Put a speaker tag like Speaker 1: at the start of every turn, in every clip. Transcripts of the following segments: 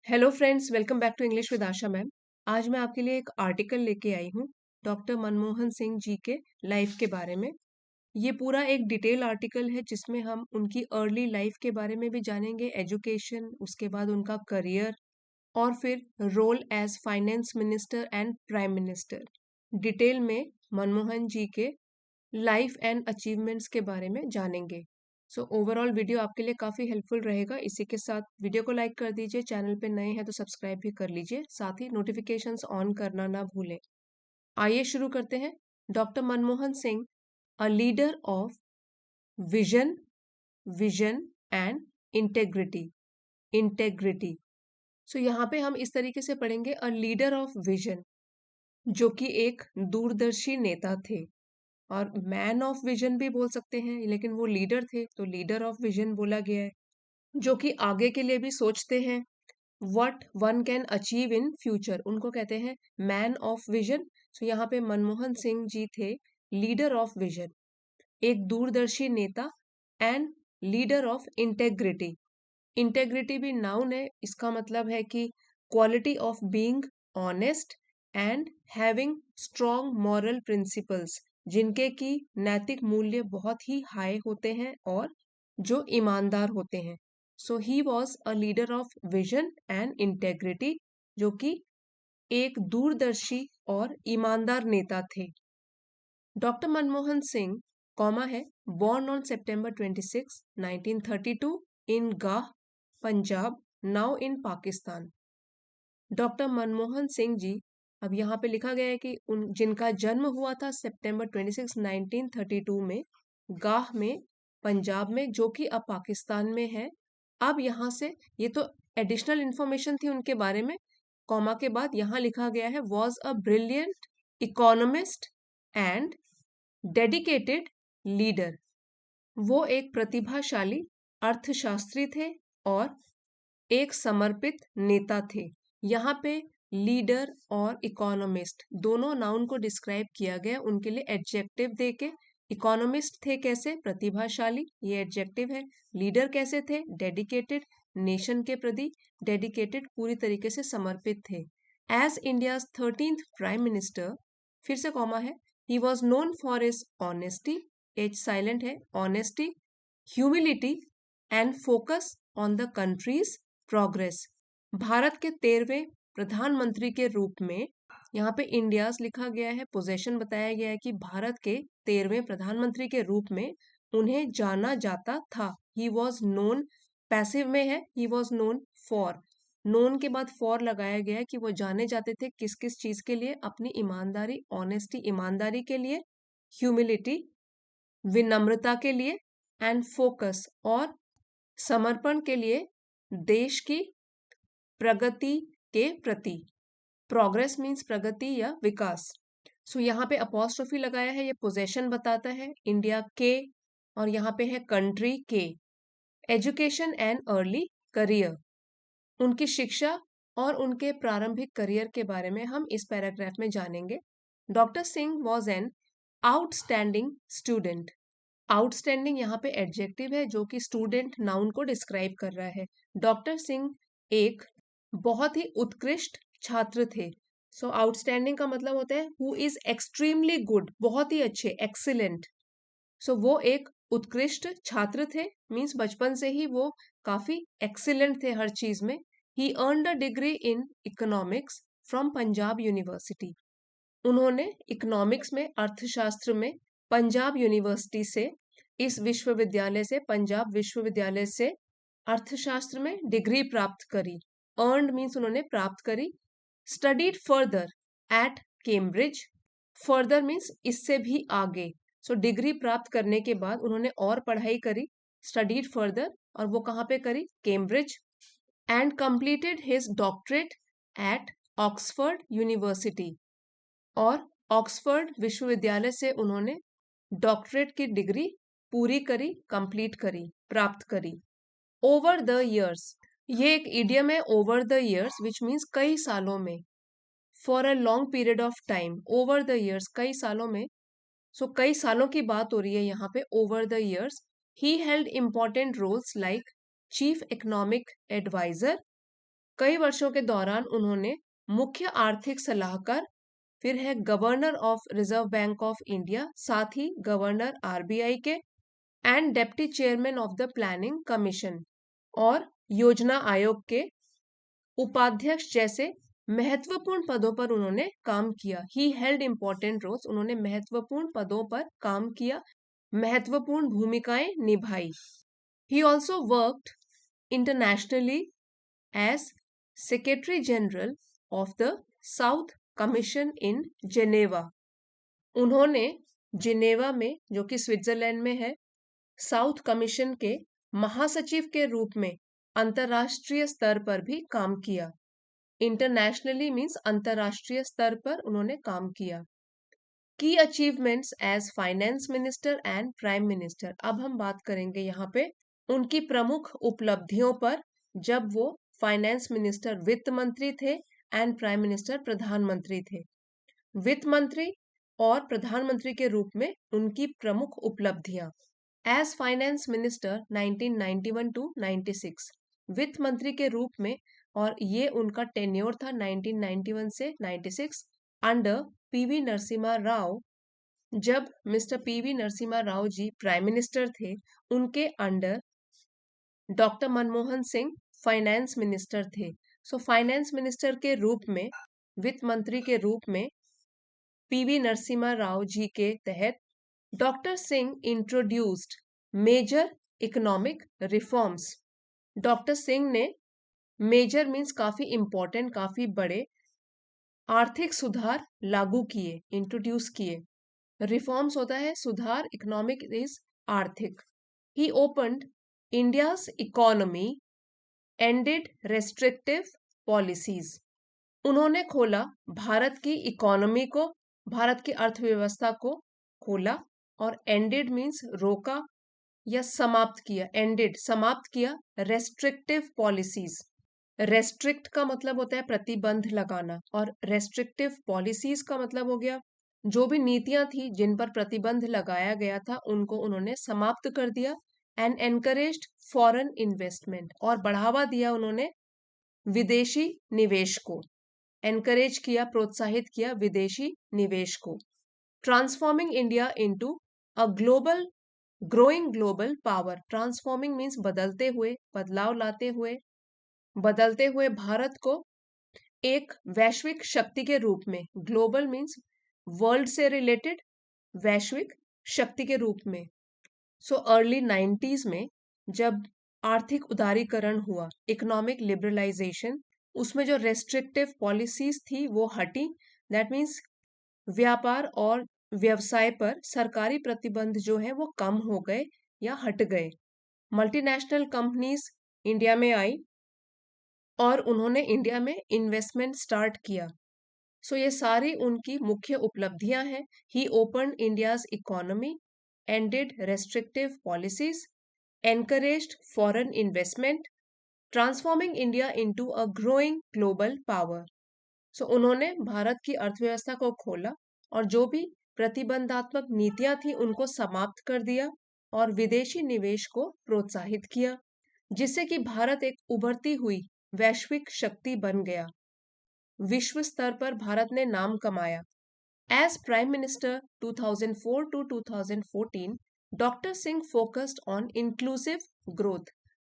Speaker 1: Hello friends, welcome back to English with Asha ma'am. आज मैं आपके लिए एक आर्टिकल लेके आई हूँ डॉक्टर मनमोहन सिंह जी के लाइफ के बारे में। ये पूरा एक डिटेल आर्टिकल है जिसमें हम उनकी अर्ली लाइफ के बारे में भी जानेंगे, एजुकेशन, उसके बाद उनका करियर और फिर role as finance minister and prime minister. Detail में मनमोहन जी के लाइफ एंड अचीवमेंट्स के बारे में जानेंगे। सो ओवरऑल वीडियो आपके लिए काफ़ी हेल्पफुल रहेगा। इसी के साथ वीडियो को लाइक कर दीजिए, चैनल पे नए हैं तो सब्सक्राइब भी कर लीजिए, साथ ही नोटिफिकेशंस ऑन करना ना भूलें। आइए शुरू करते हैं। Doctor Manmohan Singh, a leader of vision vision and integrity. Integrity so यहाँ पे हम इस तरीके से पढ़ेंगे, अ लीडर ऑफ विजन, जो कि एक दूरदर्शी नेता थे। और मैन ऑफ विजन भी बोल सकते हैं, लेकिन वो लीडर थे तो लीडर ऑफ विजन बोला गया है, जो कि आगे के लिए भी सोचते हैं। What one can achieve in future, उनको कहते हैं मैन ऑफ विजन। सो यहाँ पे मनमोहन सिंह जी थे लीडर ऑफ विजन, एक दूरदर्शी नेता, and leader of integrity. Integrity भी नाउन है, इसका मतलब है कि quality of being honest and having strong moral principles, जिनके की नैतिक मूल्य बहुत ही हाई होते हैं और जो ईमानदार होते हैं। So he was a leader of vision and integrity, जो कि एक दूरदर्शी और ईमानदार नेता थे। डॉक्टर मनमोहन सिंह, कॉमा है, born on September 26, 1932 in Gah, Punjab, now in Pakistan. Doctor Manmohan Singh ji, अब यहाँ पे लिखा गया है कि उन जिनका जन्म हुआ था सितंबर 26, 1932 में गाह में, पंजाब में, जो कि अब पाकिस्तान में है। अब यहाँ से ये तो एडिशनल इंफॉर्मेशन थी उनके बारे में। कॉमा के बाद यहाँ लिखा गया है, was a brilliant economist and dedicated leader. वो एक प्रतिभाशाली अर्थशास्त्री थे और एक समर्पित नेता थे। यहाँ पे लीडर और इकोनॉमिस्ट दोनों नाउन को डिस्क्राइब किया गया, उनके लिए एडजेक्टिव देके। इकोनॉमिस्ट थे कैसे? प्रतिभाशाली, ये एडजेक्टिव है। लीडर कैसे थे? डेडिकेटेड, नेशन के प्रति डेडिकेटेड, पूरी तरीके से समर्पित थे। As India's 13th prime minister, फिर से कॉमा है, he was known for his honesty, H silent है, honesty, humility and focus on the country's progress. Bharat के 13वें प्रधानमंत्री के रूप में, यहाँ पे इंडियाज लिखा गया है, पोजेशन बताया गया है कि भारत के 13वें प्रधानमंत्री के रूप में उन्हें जाना जाता था। ही वॉज नोन, पैसिव में है, he was known for, known के बाद फॉर लगाया गया है कि वो जाने जाते थे किस किस चीज के लिए? अपनी ईमानदारी, ऑनेस्टी, ईमानदारी के लिए, ह्यूमिलिटी, विनम्रता के लिए, एंड फोकस, और समर्पण के लिए, देश की प्रगति के प्रति। प्रोग्रेस मीन्स प्रगति या विकास। सो यहाँ पे अपोस्ट्रोफी लगाया है, ये पोजेशन बताता है, इंडिया के, और यहाँ पे है कंट्री के। एजुकेशन एंड अर्ली करियर, उनकी शिक्षा और उनके प्रारंभिक करियर के बारे में हम इस पैराग्राफ में जानेंगे। Doctor Singh was an outstanding student. Outstanding यहाँ पे एडजेक्टिव है, जो कि स्टूडेंट नाउन को डिस्क्राइब कर रहा है। डॉक्टर सिंह एक बहुत ही उत्कृष्ट छात्र थे। सो आउटस्टैंडिंग का मतलब होता है हु इज एक्सट्रीमली गुड, बहुत ही अच्छे, एक्सीलेंट। सो वो एक उत्कृष्ट छात्र थे, मीन्स बचपन से ही वो काफी एक्सीलेंट थे हर चीज में। He earned a degree in economics from Punjab university. उन्होंने इकोनॉमिक्स में, अर्थशास्त्र में, पंजाब यूनिवर्सिटी से, इस विश्वविद्यालय से, पंजाब विश्वविद्यालय से अर्थशास्त्र में डिग्री प्राप्त करी। अर्नड मीन्स उन्होंने प्राप्त करी। Studied further at Cambridge, further means इससे भी आगे। सो डिग्री प्राप्त करने के बाद उन्होंने और पढ़ाई करी, स्टडीड फर्दर, और वो कहाँ पे करी? Cambridge. And completed his doctorate at Oxford university, और ऑक्सफोर्ड विश्वविद्यालय से उन्होंने डॉक्टरेट की डिग्री पूरी करी, कंप्लीट करी, प्राप्त करी। ओवर द इयर्स, ये एक इडियम है, over the years, which means कई सालों में। For a long period of time, over the years, कई सालों में। सो कई सालों की बात हो रही है यहाँ पे, over the years. He held important roles like chief economic adviser, कई वर्षों के दौरान उन्होंने मुख्य आर्थिक सलाहकार, फिर है governor of reserve bank of India, साथ ही गवर्नर आरबीआई के and deputy chairman of the planning commission और योजना आयोग के उपाध्यक्ष जैसे महत्वपूर्ण पदों पर उन्होंने काम किया। ही हेल्ड इंपॉर्टेंट रोल्स, उन्होंने महत्वपूर्ण पदों पर काम किया, महत्वपूर्ण भूमिकाएं निभाई। He also worked internationally as secretary general of the South Commission in Geneva. उन्होंने जिनेवा में, जो कि स्विट्जरलैंड में है, साउथ कमीशन के महासचिव के रूप में अंतर्राष्ट्रीय स्तर पर भी काम किया। इंटरनेशनली मीन्स अंतर्राष्ट्रीय स्तर पर उन्होंने काम किया। Key achievements as finance minister and prime minister. अब हम बात करेंगे यहाँ पे उनकी प्रमुख उपलब्धियों पर, जब वो फाइनेंस मिनिस्टर वित्त मंत्री थे एंड प्राइम मिनिस्टर प्रधानमंत्री थे। वित्त मंत्री और प्रधानमंत्री के रूप में उनकी प्रमुख उपलब्धियां। एज फाइनेंस मिनिस्टर 1991 टू 96, वित्त मंत्री के रूप में, और ये उनका टेन्योर था 1991 से 96 अंडर पीवी नरसिम्हा राव। जब mister PV Narasimha Rao ji prime minister थे, उनके under doctor Manmohan Singh finance minister थे। सो फाइनेंस मिनिस्टर के रूप में, वित्त मंत्री के रूप में पीवी नरसिम्हा राव जी के तहत doctor Singh introduced major economic reforms. Doctor Singh ने, मेजर मीन्स काफी इंपॉर्टेंट, काफी बड़े आर्थिक सुधार लागू किए, इंट्रोड्यूस किए। रिफॉर्म्स होता है सुधार, इकोनॉमिक इज आर्थिक। He opened India's economy, ended restrictive policies. उन्होंने खोला भारत की इकोनॉमी को, भारत की अर्थव्यवस्था को खोला, और एंडेड मीन्स रोका या समाप्त किया, एंडेड समाप्त किया रेस्ट्रिक्टिव पॉलिसीज। रेस्ट्रिक्ट का मतलब होता है प्रतिबंध लगाना, और रेस्ट्रिक्टिव पॉलिसीज का मतलब हो गया जो भी नीतियां थी जिन पर प्रतिबंध लगाया गया था उनको उन्होंने समाप्त कर दिया। एंड एनकरेज्ड फॉरेन इन्वेस्टमेंट, और बढ़ावा दिया उन्होंने विदेशी निवेश को, एनकरेज किया, प्रोत्साहित किया विदेशी निवेश को। Transforming India into a global growing global power. Transforming means बदलते हुए, बदलाव लाते हुए, बदलते हुए भारत को एक वैश्विक शक्ति के रूप में, ग्लोबल मीन्स वर्ल्ड से रिलेटेड, वैश्विक शक्ति के रूप में। सो अर्ली 90s में जब आर्थिक उदारीकरण हुआ, इकोनॉमिक लिबरलाइजेशन, उसमें जो रेस्ट्रिक्टिव पॉलिसीज थी वो हटी। दैट मीन्स व्यापार और व्यवसाय पर सरकारी प्रतिबंध जो है वो कम हो गए या हट गए। मल्टीनेशनल कंपनीज इंडिया में आई और उन्होंने इंडिया में इन्वेस्टमेंट स्टार्ट किया। सो ये सारी उनकी मुख्य उपलब्धियां हैं। He opened India's economy, ended restrictive policies, encouraged foreign investment, transforming India into a growing global power. So उन्होंने भारत की अर्थव्यवस्था को खोला और जो भी प्रतिबंधात्मक नीतियां थी उनको समाप्त कर दिया और विदेशी निवेश को प्रोत्साहित किया, जिससे कि भारत एक उभरती हुई वैश्विक शक्ति बन गया। विश्व स्तर पर भारत ने नाम कमाया। As Prime Minister 2004 to 2014, doctor Singh focused on inclusive growth,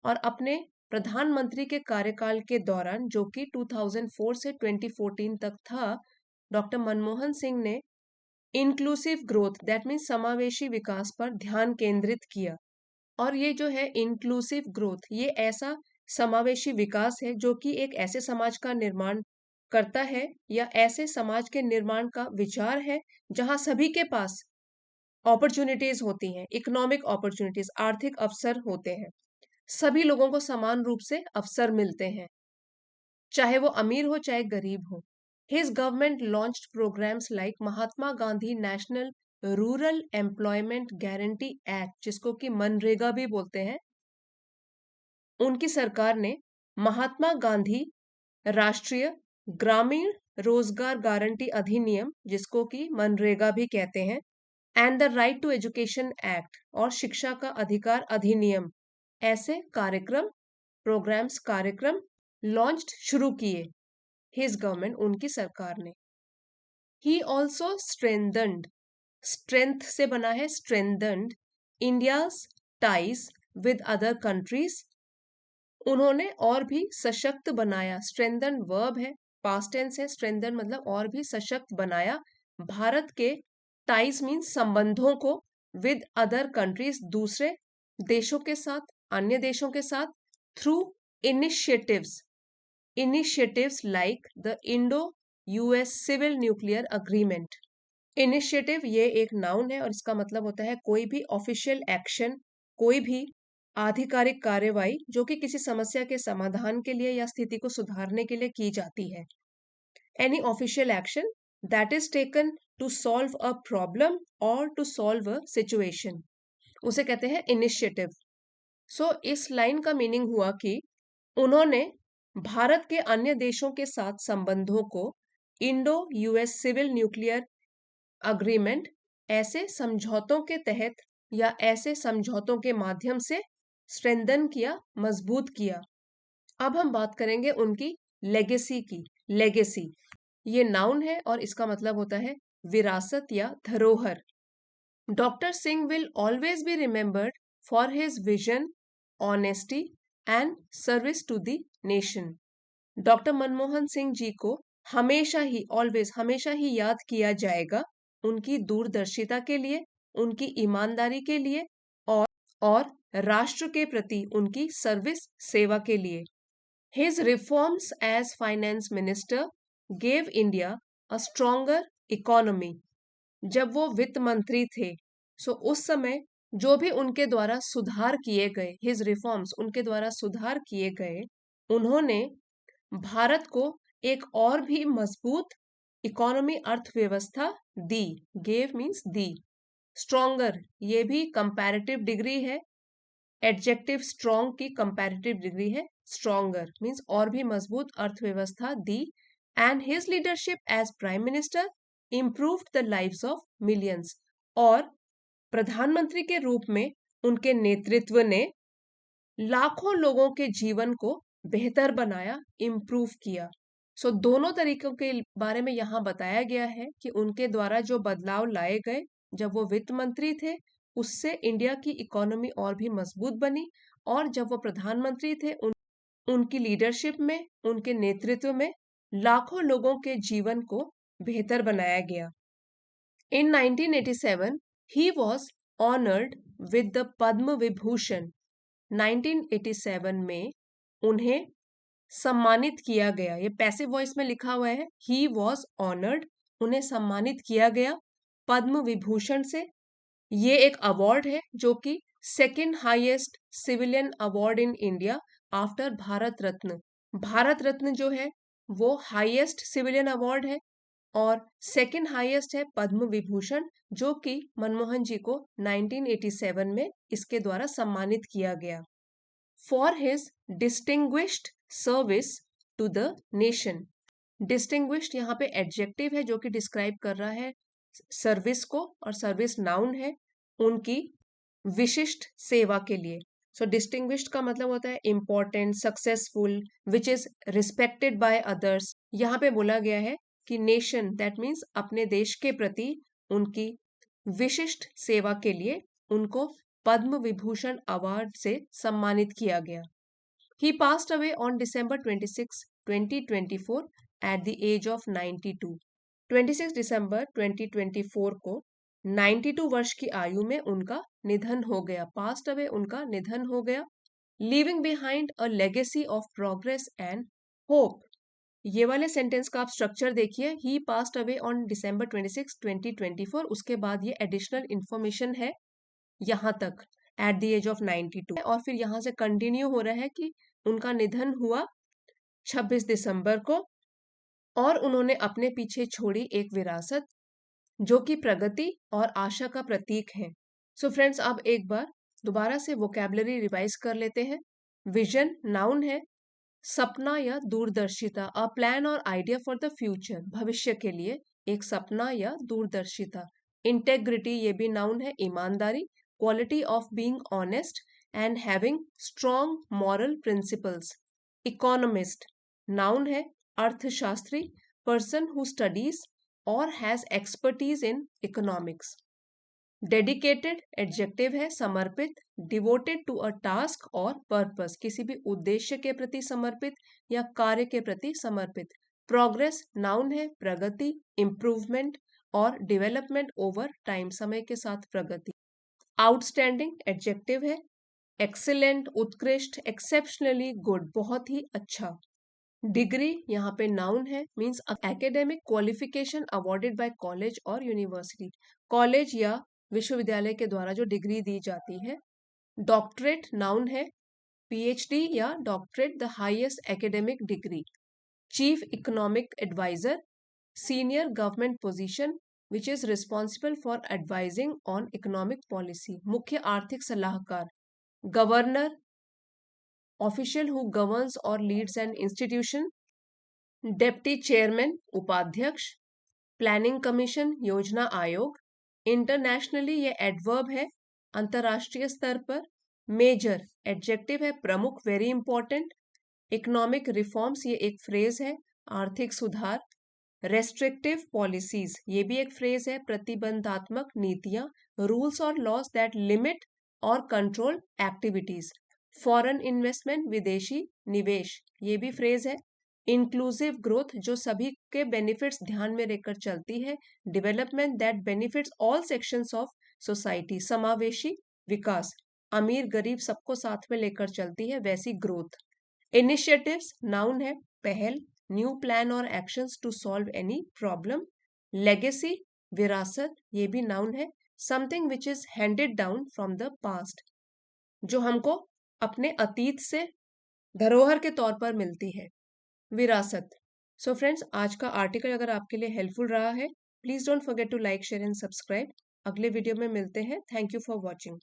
Speaker 1: और अपने प्रधानमंत्री के कार्यकाल के दौरान, जो कि 2004 से 2014 तक था, डॉक्टर मनमोहन सिंह ने इंक्लूसिव ग्रोथ, दैट मीन्स समावेशी विकास पर ध्यान केंद्रित किया। और ये जो है इंक्लूसिव ग्रोथ, ये ऐसा समावेशी विकास है जो कि एक ऐसे समाज का निर्माण करता है, या ऐसे समाज के निर्माण का विचार है जहां सभी के पास अपॉर्चुनिटीज होती हैं, इकोनॉमिक अपॉर्चुनिटीज, आर्थिक अवसर होते हैं, सभी लोगों को समान रूप से अवसर मिलते हैं, चाहे वो अमीर हो चाहे गरीब हो। His government launched programmes like Mahatma Gandhi national rural employment guarantee act, जिसको कि मनरेगा भी बोलते हैं। उनकी सरकार ने महात्मा गांधी राष्ट्रीय ग्रामीण रोजगार गारंटी अधिनियम, जिसको कि मनरेगा भी कहते हैं, and the right to education act, और शिक्षा का अधिकार अधिनियम, ऐसे कार्यक्रम, प्रोग्राम्स, कार्यक्रम लॉन्च्ड शुरू किए, हिज गवर्नमेंट उनकी सरकार ने। ही ऑल्सो स्ट्रेंथन्ड, स्ट्रेंथ से बना है strengthened, India's ties with other countries, उन्होंने और भी सशक्त बनाया, स्ट्रेंथन वर्ब है, पास्ट टेंस है, स्ट्रेंथन मतलब और भी सशक्त बनाया, भारत के टाइज मीन्स संबंधों को, विद अदर कंट्रीज दूसरे देशों के साथ, अन्य देशों के साथ, through initiatives, initiatives like the Indo US civil nuclear agreement. Initiative ये एक नाउन है और इसका मतलब होता है कोई भी ऑफिशियल एक्शन, कोई भी आधिकारिक कार्यवाही जो कि किसी समस्या के समाधान के लिए या स्थिति को सुधारने के लिए की जाती है। Any official action that is taken to solve a problem और टू सॉल्व अ सिचुएशन, उसे कहते हैं इनिशिएटिव। सो इस लाइन का मीनिंग हुआ कि उन्होंने भारत के अन्य देशों के साथ संबंधों को Indo US civil nuclear agreement, ऐसे समझौतों के तहत या ऐसे समझौतों के माध्यम से स्ट्रेंथन किया, मजबूत किया। अब हम बात करेंगे उनकी लेगेसी की। लेगेसी ये नाउन है और इसका मतलब होता है विरासत या धरोहर। Doctor Singh will always be remembered for his vision, honesty and service to the nation. Doctor Manmohan Singh ji को हमेशा ही, ऑलवेज हमेशा ही याद किया जाएगा उनकी दूरदर्शिता के लिए, उनकी ईमानदारी के लिए और राष्ट्र के प्रति उनकी सर्विस, सेवा के लिए। His reforms as finance minister gave India a stronger economy। जब वो वित्त मंत्री थे, सो उस समय जो भी उनके द्वारा सुधार किए गए, हिज रिफॉर्म्स उनके द्वारा सुधार किए गए, उन्होंने भारत को एक और भी मजबूत इकोनॉमी, अर्थव्यवस्था दी। गेव मीन्स दी। स्ट्रॉन्गर ये भी कंपैरेटिव डिग्री है, एडजेक्टिव स्ट्रॉन्ग की कंपैरेटिव डिग्री है, स्ट्रॉन्गर मीन्स और भी मजबूत अर्थव्यवस्था दी। And his leadership as prime minister improved the lives of millions, और प्रधानमंत्री के रूप में उनके नेतृत्व ने लाखों लोगों के जीवन को बेहतर बनाया, इम्प्रूव किया। सो दोनों तरीकों के बारे में यहाँ बताया गया है कि उनके द्वारा जो बदलाव लाए गए जब वो वित्त मंत्री थे, उससे इंडिया की इकोनॉमी और भी मजबूत बनी, और जब वो प्रधानमंत्री थे उनकी लीडरशिप में, उनके नेतृत्व में लाखों लोगों के जीवन को बेहतर बनाया गया। In 1987, he was honored with the Padma Vibhushan. 1987 में उन्हें सम्मानित किया गया, ये पैसिव वॉइस में लिखा हुआ है, he was honored, उन्हें सम्मानित किया गया पद्म विभूषण से। ये एक अवार्ड है जो कि second highest civilian award in India after Bharat Ratna. Bharat Ratna जो है वो हाईएस्ट सिविलियन अवार्ड है और सेकेंड हाईएस्ट है पद्म विभूषण, जो कि मनमोहन जी को 1987 में इसके द्वारा सम्मानित किया गया। For his distinguished service to the nation. Distinguished यहाँ पे एडजेक्टिव है जो कि डिस्क्राइब कर रहा है सर्विस को, और सर्विस नाउन है उनकी विशिष्ट सेवा के लिए। सो डिस्टिंग्विश्ड का मतलब होता है important, successful, which is respected by others. यहाँ पे बोला गया है कि नेशन दैट मीन्स अपने देश के प्रति उनकी विशिष्ट सेवा के लिए उनको पद्म विभूषण अवार्ड से सम्मानित किया गया। He passed away on December 26, 2024 at the age of 92। 26 दिसंबर 2024 को 92 वर्ष की आयु में उनका निधन हो गया। पास्ट अवे उनका निधन हो गया। Leaving behind a legacy of progress and hope. ये वाले सेंटेंस का आप स्ट्रक्चर देखिए, ही पास्ट अवे ऑन डिसम्बर 26, 2024, उसके बाद ये एडिशनल इंफॉर्मेशन है यहाँ तक एट द एज ऑफ 92, और फिर यहाँ से कंटिन्यू हो रहा है कि उनका निधन हुआ 26 दिसंबर को और उन्होंने अपने पीछे छोड़ी एक विरासत जो कि प्रगति और आशा का प्रतीक है। सो फ्रेंड्स, अब एक बार दोबारा से वोकैबुलरी रिवाइज कर लेते हैं। विजन नाउन है, सपना या दूरदर्शिता, अ प्लान और आइडिया फॉर द फ्यूचर, भविष्य के लिए एक सपना या दूरदर्शिता। इंटेग्रिटी ये भी नाउन है, ईमानदारी, quality of being honest and having strong moral principles. Economist noun है अर्थशास्त्री, पर्सन हु स्टडीज और has expertise in economics. Dedicated adjective है समर्पित, डिवोटेड टू अ टास्क और पर्पस, किसी भी उद्देश्य के प्रति समर्पित या कार्य के प्रति समर्पित। प्रोग्रेस नाउन है प्रगति, इम्प्रूवमेंट और डेवलपमेंट ओवर टाइम, समय के साथ प्रगति। आउटस्टैंडिंग एडजेक्टिव है एक्सीलेंट, उत्कृष्ट, एक्सेप्शनली गुड, बहुत ही अच्छा। डिग्री यहाँ पे नाउन है, means academic qualification awarded by college और यूनिवर्सिटी, कॉलेज या विश्वविद्यालय के द्वारा जो डिग्री दी जाती है। डॉक्टरेट नाउन है, पीएचडी या doctorate the highest academic degree. Chief economic adviser, senior government position which is responsible for advising on economic policy, मुख्य आर्थिक सलाहकार। गवर्नर, ऑफिशियल हु गवर्न्स और leads an institution. Deputy chairman, उपाध्यक्ष। Planning commission, योजना आयोग। Internationally ये adverb है, अंतरराष्ट्रीय स्तर पर। मेजर एडजेक्टिव है प्रमुख, वेरी इंपॉर्टेंट। इकोनॉमिक रिफॉर्म्स ये एक फ्रेज है, आर्थिक सुधार। रेस्ट्रिक्टिव पॉलिसीज ये भी एक फ्रेज है, प्रतिबंधात्मक नीतियां, रूल्स और लॉज दैट लिमिट और कंट्रोल एक्टिविटीज। फॉरेन इन्वेस्टमेंट, विदेशी निवेश, ये भी फ्रेज है। इंक्लूसिव ग्रोथ जो सभी के बेनिफिट्स ध्यान में लेकर चलती है। Development that benefits all sections of society, समावेशी विकास, अमीर गरीब सबको साथ में लेकर चलती है वैसी ग्रोथ। इनिशिएटिव्स नाउन है पहल, न्यू प्लान और actions to solve any problem. Legacy विरासत, ये भी नाउन है, something which is handed down from the past, जो हमको अपने अतीत से धरोहर के तौर पर मिलती है, विरासत। सो फ्रेंड्स, आज का आर्टिकल अगर आपके लिए हेल्पफुल रहा है, please don't forget to like, share and subscribe. अगले वीडियो में मिलते हैं। Thank you for watching.